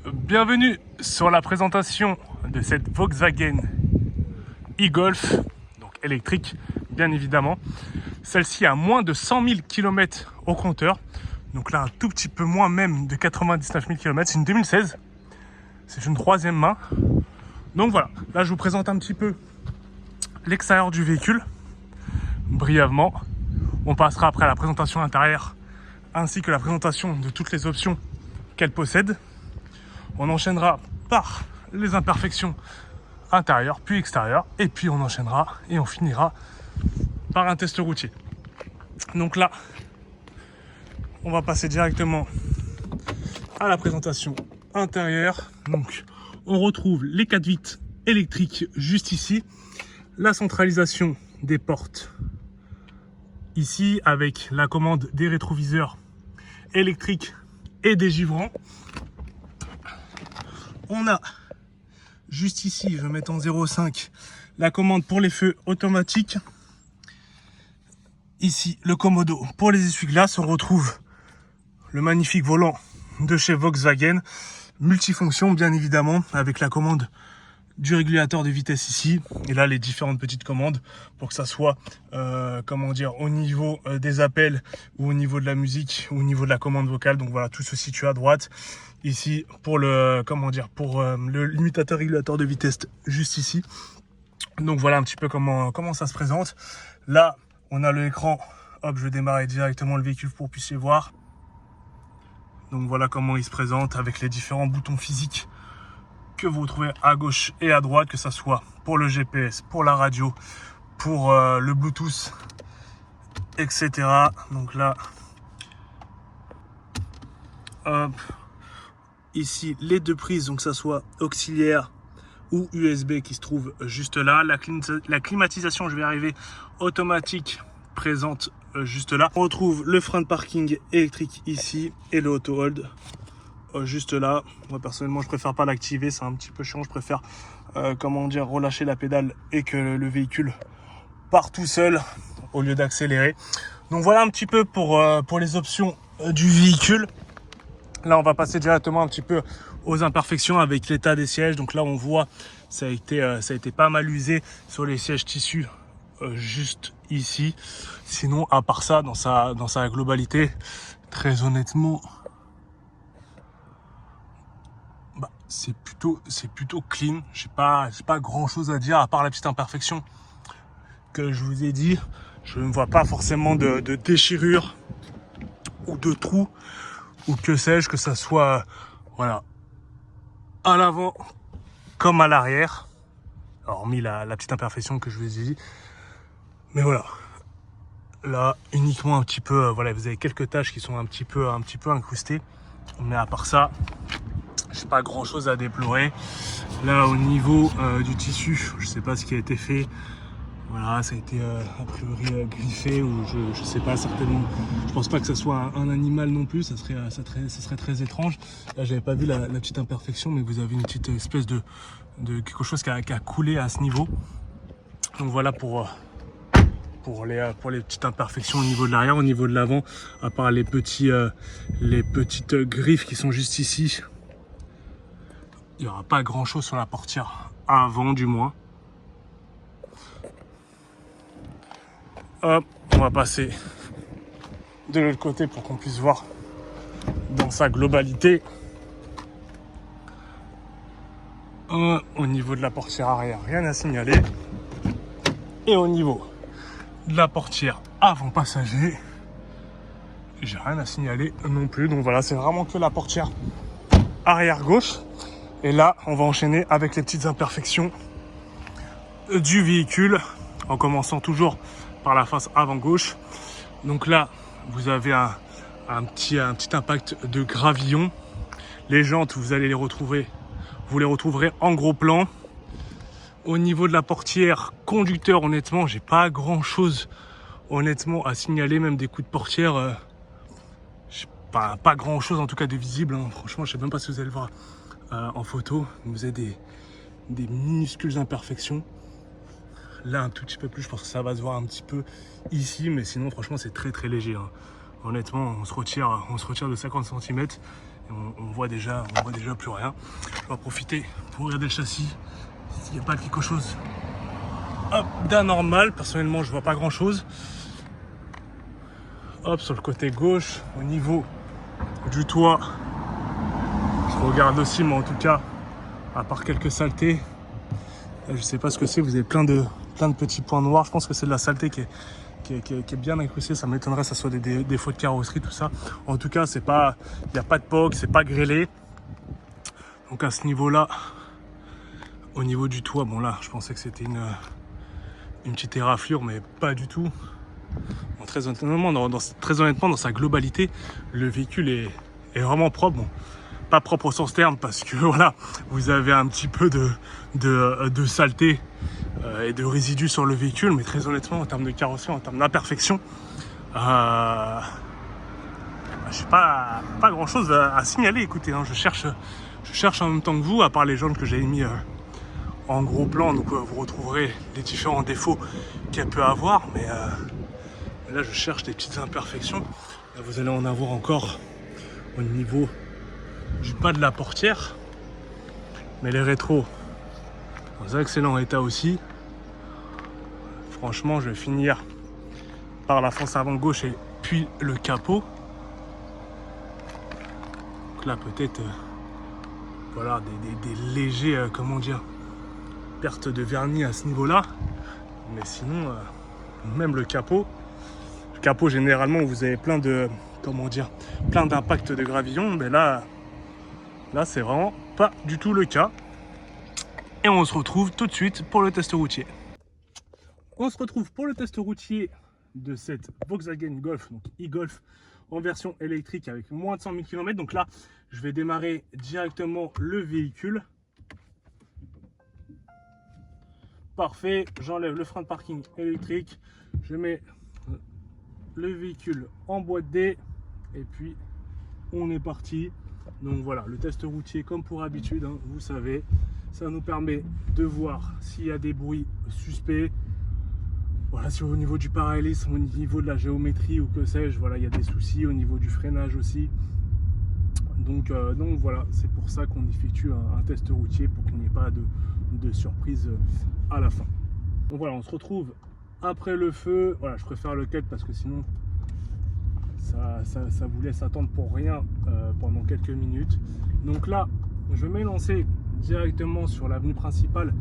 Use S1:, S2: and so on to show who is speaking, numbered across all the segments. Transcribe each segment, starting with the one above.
S1: Bienvenue sur la présentation de cette Volkswagen e-Golf, donc électrique bien évidemment. Celle-ci a moins de 100 000 km au compteur, donc là un tout petit peu moins même de 99 000 km. C'est une 2016, c'est une troisième main. Donc voilà, là je vous présente un petit peu l'extérieur du véhicule, brièvement. On passera après à la présentation intérieure ainsi que la présentation de toutes les options qu'elle possède. On enchaînera par les imperfections intérieures puis extérieures, et puis on enchaînera et on finira par un test routier. Donc là, on va passer directement à la présentation intérieure. Donc on retrouve les 4 vitres électriques juste ici, la centralisation des portes ici avec la commande des rétroviseurs électriques et des givrants. On a juste ici, je vais mettre en 0,5, la commande pour les feux automatiques. Ici, le commodo pour les essuie-glaces. On retrouve le magnifique volant de chez Volkswagen, multifonction bien évidemment, avec la commande du régulateur de vitesse ici. Et là, les différentes petites commandes pour que ça soit, comment dire, au niveau des appels ou au niveau de la musique ou au niveau de la commande vocale. Donc voilà, tout se situe à droite. Ici pour le, comment dire, pour le limitateur régulateur de vitesse juste ici. Donc voilà un petit peu comment ça se présente. Là on a l'écran, hop, je vais démarrer directement le véhicule pour que vous puissiez voir. Donc voilà comment il se présente avec les différents boutons physiques que vous retrouvez à gauche et à droite, que ça soit pour le GPS, pour la radio, pour le Bluetooth, etc. Donc là, hop. Ici, les deux prises, donc que ça soit auxiliaire ou USB qui se trouve juste là. La climatisation, je vais arriver, automatique, présente juste là. On retrouve le frein de parking électrique ici et le auto hold juste là. Moi personnellement, je préfère pas l'activer, c'est un petit peu chiant. Je préfère, comment dire, relâcher la pédale et que le véhicule part tout seul au lieu d'accélérer. Donc voilà un petit peu pour les options du véhicule. Là, on va passer directement un petit peu aux imperfections avec l'état des sièges. Donc là, on voit, ça a été pas mal usé sur les sièges tissus juste ici. Sinon, à part ça, dans sa globalité, très honnêtement, bah, c'est plutôt clean. J'ai pas grand chose à dire à part la petite imperfection que je vous ai dit. Je ne vois pas forcément de déchirure ou de trous, ou que sais-je, que ça soit voilà, à l'avant comme à l'arrière, hormis la petite imperfection que je vous ai dit. Mais voilà, là uniquement un petit peu, voilà, vous avez quelques taches qui sont un petit peu incrustées, mais à part ça, j'ai pas grand chose à déplorer. Là au niveau du tissu, je sais pas ce qui a été fait. Voilà, ça a été a priori griffé, ou je sais pas, certainement. Je pense pas que ça soit un animal non plus, ça serait très étrange. Là, j'avais pas vu la petite imperfection, mais vous avez une petite espèce de quelque chose qui a coulé à ce niveau. Donc voilà pour les petites imperfections au niveau de l'arrière. Au niveau de l'avant, à part les petites griffes qui sont juste ici, il n'y aura pas grand chose sur la portière avant, du moins. Hop, on va passer de l'autre côté pour qu'on puisse voir dans sa globalité. Au niveau de la portière arrière, rien à signaler. Et au niveau de la portière avant passager, j'ai rien à signaler non plus. Donc voilà, c'est vraiment que la portière arrière gauche. Et là, on va enchaîner avec les petites imperfections du véhicule, en commençant toujours par la face avant gauche. Donc là, vous avez un petit impact de gravillon. Les jantes, vous allez les retrouver, vous les retrouverez en gros plan. Au niveau de la portière conducteur, honnêtement, j'ai pas grand chose honnêtement à signaler, même des coups de portière, pas grand chose en tout cas de visible, hein. Franchement, je sais même pas si vous allez le voir en photo. Vous avez des minuscules imperfections. Là un tout petit peu plus, je pense que ça va se voir un petit peu ici, mais sinon franchement c'est très léger, hein. honnêtement, on se retire de 50 cm et on voit déjà plus rien. Je vais en profiter pour regarder le châssis, s'il n'y a pas quelque chose d'anormal. Personnellement, je vois pas grand chose. Hop, sur le côté gauche, au niveau du toit, je regarde aussi, mais en tout cas, à part quelques saletés, là, je sais pas ce que c'est, vous avez plein de petits points noirs. Je pense que c'est de la saleté qui est bien incrustée. Ça m'étonnerait que ça soit des défauts de carrosserie, tout ça. En tout cas, il n'y a pas de POC, c'est pas grêlé. Donc à ce niveau-là, au niveau du toit, bon là, je pensais que c'était une petite éraflure, mais pas du tout. Bon, très honnêtement, dans sa globalité, le véhicule est vraiment propre. Bon, pas propre au sens terme parce que voilà, vous avez un petit peu de saleté et de résidus sur le véhicule, mais très honnêtement, en termes de carrosserie, en termes d'imperfection, j'ai pas grand chose à signaler. Écoutez, hein, je cherche en même temps que vous, à part les jaunes que j'avais mis en gros plan, donc vous retrouverez les différents défauts qu'elle peut avoir, mais là je cherche des petites imperfections. Là, vous allez en avoir encore au niveau du bas de la portière, mais les rétros dans un excellent état aussi. Franchement, je vais finir par la face avant gauche et puis le capot. Donc là peut-être voilà des légers comment dire, pertes de vernis à ce niveau là, mais sinon même le capot généralement vous avez plein de comment dire, plein d'impacts de gravillon, mais là c'est vraiment pas du tout le cas. Et on se retrouve tout de suite pour le test routier. On se retrouve pour le test routier de cette Volkswagen Golf, donc e-Golf en version électrique avec moins de 100 000 km. Donc là, je vais démarrer directement le véhicule. Parfait, j'enlève le frein de parking électrique, je mets le véhicule en boîte D et puis on est parti. Donc voilà, le test routier comme pour habitude, hein, vous savez, ça nous permet de voir s'il y a des bruits suspects. Voilà, si au niveau du parallélisme, au niveau de la géométrie ou que sais-je, voilà, il y a des soucis au niveau du freinage aussi. Donc voilà, c'est pour ça qu'on effectue un test routier, pour qu'il n'y ait pas de surprise à la fin. Donc voilà, on se retrouve après le feu. Voilà, je préfère le cut parce que sinon ça vous laisse attendre pour rien pendant quelques minutes. Donc là, je vais m'élancer directement sur l'avenue principale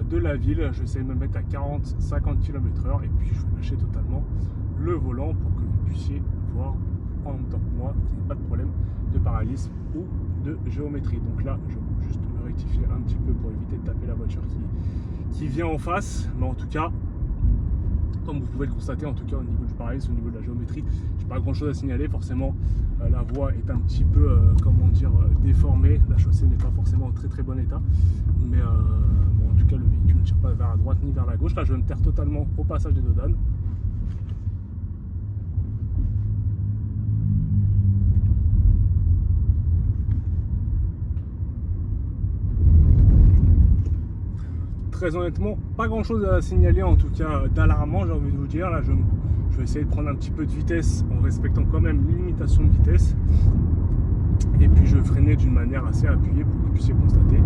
S1: de la ville. Je vais de me mettre à 40-50 km/h et puis je vais lâcher totalement le volant pour que vous puissiez voir en même temps que moi qu'il n'y ait pas de problème de parallélisme ou de géométrie. Donc là, je vais juste me rectifier un petit peu pour éviter de taper la voiture qui vient en face. Mais en tout cas, comme vous pouvez le constater, en tout cas au niveau du parallélisme, au niveau de la géométrie, j'ai pas grand chose à signaler. Forcément, la voie est un petit peu, comment dire, déformée. La chaussée n'est pas forcément en très bon état. Mais bon, en tout cas, le véhicule ne tire pas vers la droite ni vers la gauche. Là, je vais me taire totalement au passage des Dodanes. Très honnêtement, pas grand chose à signaler, en tout cas d'alarmant, j'ai envie de vous dire. Là, je vais essayer de prendre un petit peu de vitesse en respectant quand même une limitation de vitesse. Et puis je vais freiner d'une manière assez appuyée pour que vous puissiez constater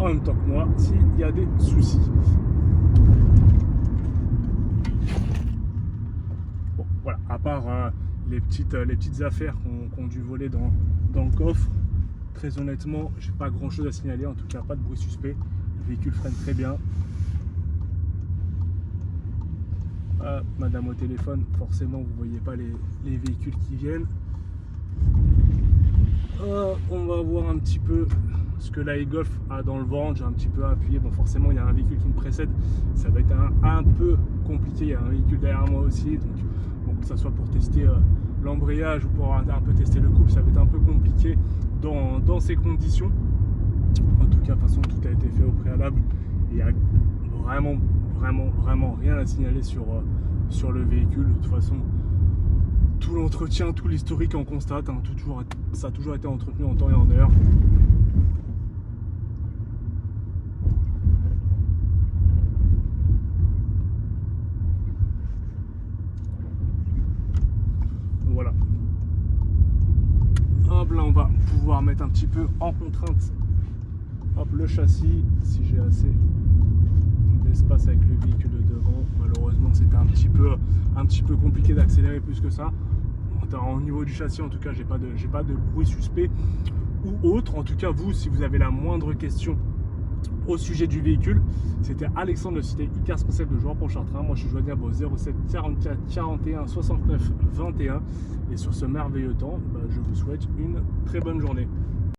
S1: en même temps que moi s'il y a des soucis. Bon, voilà, à part les petites affaires qu'on a dû voler dans le coffre, très honnêtement, j'ai pas grand chose à signaler, en tout cas pas de bruit suspect. Le véhicule freine très bien. Madame au téléphone, forcément vous voyez pas les véhicules qui viennent. On va voir un petit peu ce que la e-Golf a dans le ventre. J'ai un petit peu appuyé. Bon, forcément il y a un véhicule qui me précède, ça va être un peu compliqué. Il y a un véhicule derrière moi aussi, donc bon, que ça soit pour tester l'embrayage ou pour un peu tester le couple, ça va être un peu compliqué dans ces conditions. En tout cas, de toute façon, tout a été fait au préalable. Il y a vraiment rien à signaler sur le véhicule. De toute façon, tout l'entretien, tout l'historique en constate, hein, ça a toujours été entretenu en temps et en heure. Voilà, mettre un petit peu en contrainte. Hop, le châssis, si j'ai assez d'espace avec le véhicule de devant. Malheureusement, c'était un petit peu compliqué d'accélérer plus que ça. Au niveau du châssis, en tout cas, j'ai pas de bruit suspect ou autre. En tout cas, vous, si vous avez la moindre question au sujet du véhicule, c'était Alexandre de Cité Icars Concept de Joueur pour Chartrain. Moi, je suis joignable au 07 44 41 69 21. Et sur ce merveilleux temps, je vous souhaite une très bonne journée.